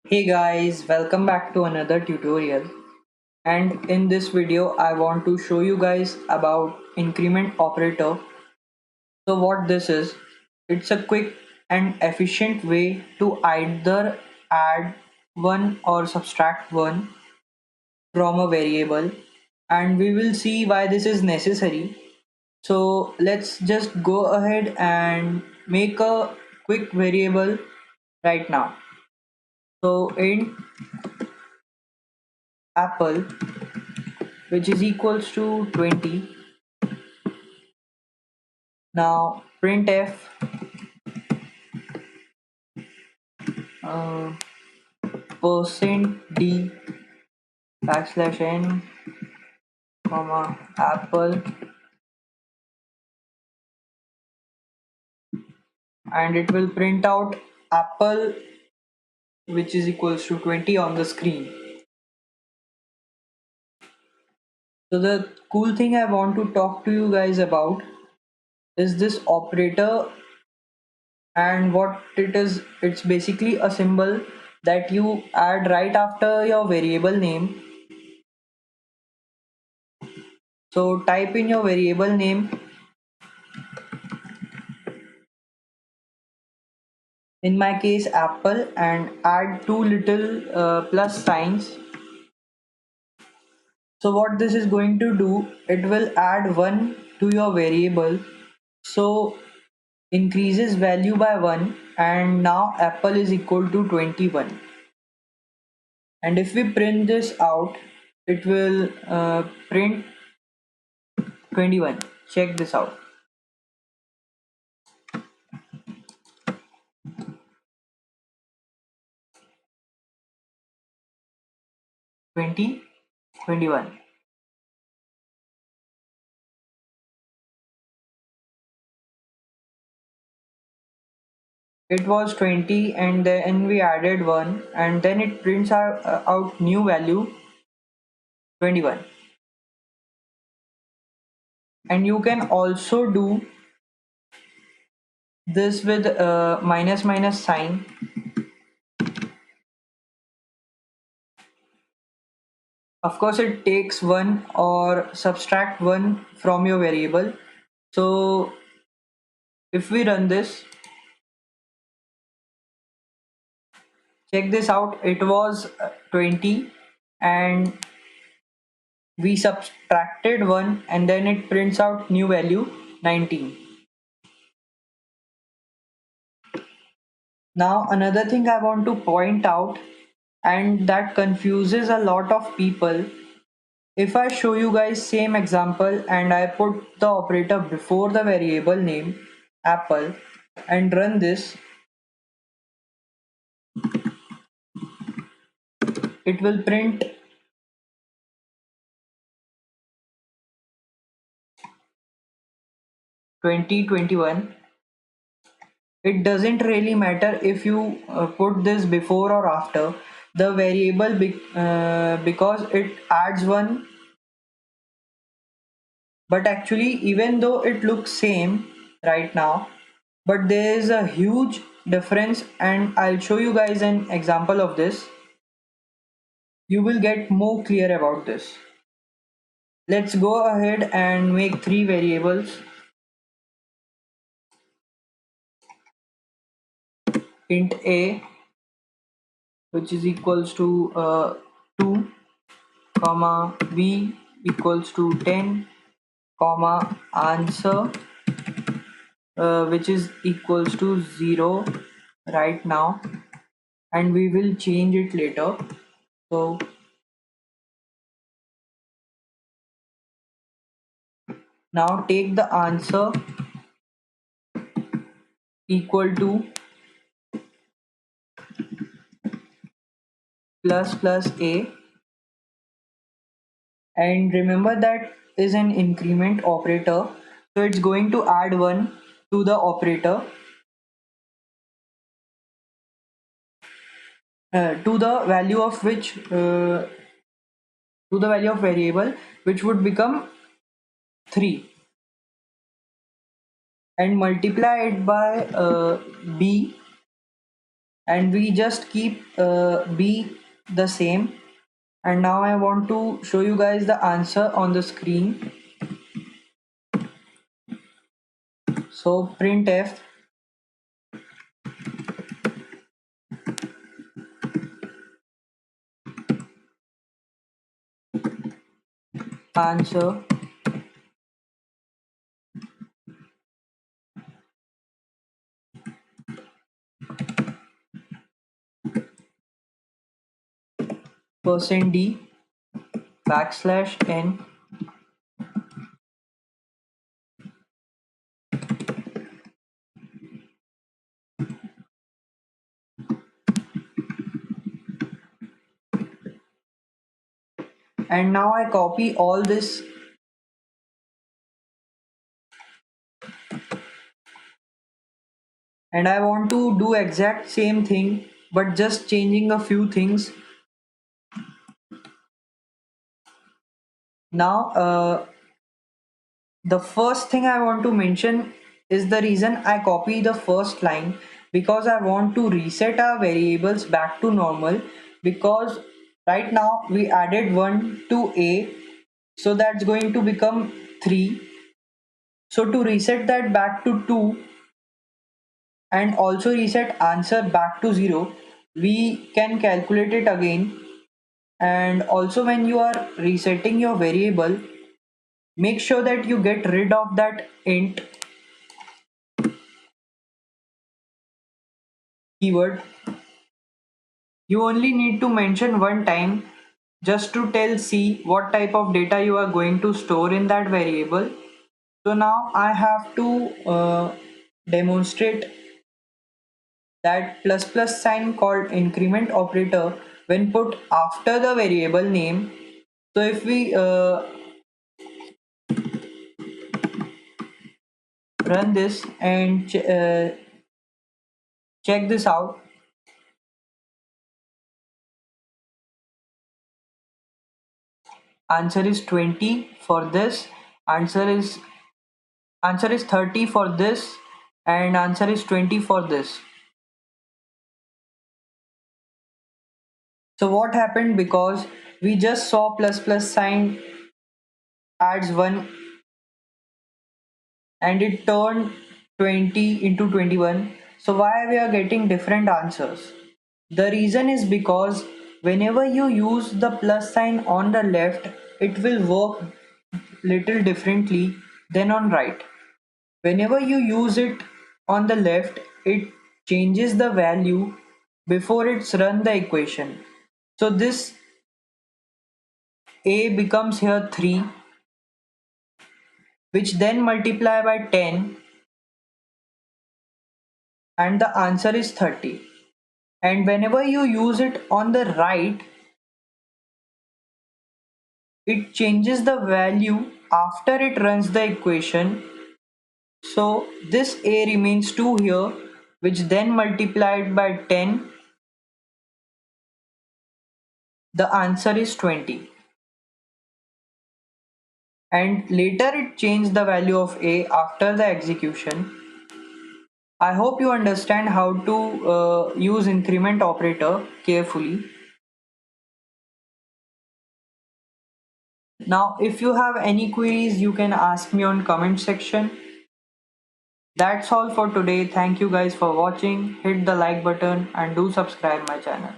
Hey guys, welcome back to another tutorial. And in this video, I want to show you guys about increment operator. So what this is, it's a quick and efficient way to either add one or subtract one from a variable. And we will see why this is necessary. So let's just go ahead and make a quick variable right now. So in apple, which is equals to 20. Now printf uh, %d \n comma apple, and it will print out apple, which is equals to 20 on the screen. So the cool thing I want to talk to you guys about is this operator, and what it is. It's basically a symbol that you add right after your variable name. So type in your variable name, in my case apple, and add two little plus signs. So what this is going to do, it will add 1 to your variable, so increases value by 1, and now apple is equal to 21. And if we print this out, it will print 21. Check this out. 20, 21. It was 20 and then we added 1, and then it prints out new value 21. And you can also do this with minus minus sign. Of course, it takes 1 or subtract 1 from your variable. So if we run this, check this out, it was 20 and we subtracted 1, and then it prints out new value 19. Now another thing I want to point out, and that confuses a lot of people. If I show you guys same example and I put the operator before the variable name apple and run this, it will print 2021. It doesn't really matter if you put this before or after the variable, because it adds 1. But actually, even though it looks same right now, but there is a huge difference, and I'll show you guys an example of this. You will get more clear about this. Let's go ahead and make 3 variables. Int a, which is equals to 2, comma b equals to 10, comma answer, which is equals to 0 right now, and we will change it later. So now take the answer equal to plus plus a, and remember that is an increment operator, so it's going to add 1 to the operator, to the value of which to the value of variable, which would become 3, and multiply it by b, and we just keep b the same. And now I want to show you guys the answer on the screen. So printf answer %d \n. And now I copy all this and I want to do exact same thing but just changing a few things. Now the first thing I want to mention is the reason I copy the first line, because I want to reset our variables back to normal, because right now we added 1 to a, so that's going to become 3. So to reset that back to 2 and also reset answer back to 0, we can calculate it again. And also when you are resetting your variable, make sure that you get rid of that int keyword. You only need to mention one time just to tell C what type of data you are going to store in that variable. So now I have to demonstrate that plus plus sign called increment operator when put after the variable name. So if we run this and check this out, answer is 20 for this, answer is answer is 30 for this, and answer is 20 for this. So what happened, because we just saw plus plus sign adds 1 and it turned 20 into 21. So why we are getting different answers? The reason is because whenever you use the plus sign on the left, it will work little differently than on right. Whenever you use it on the left, it changes the value before it's run the equation. So this a becomes here 3, which then multiply by 10, and the answer is 30. And whenever you use it on the right, it changes the value after it runs the equation. So this a remains 2 here, which then multiplied by 10, the answer is 20. And later it changed the value of a after the execution. I hope you understand how to use increment operator carefully. Now if you have any queries, you can ask me on comment section. That's all for today. Thank you guys for watching. Hit the like button and do subscribe my channel.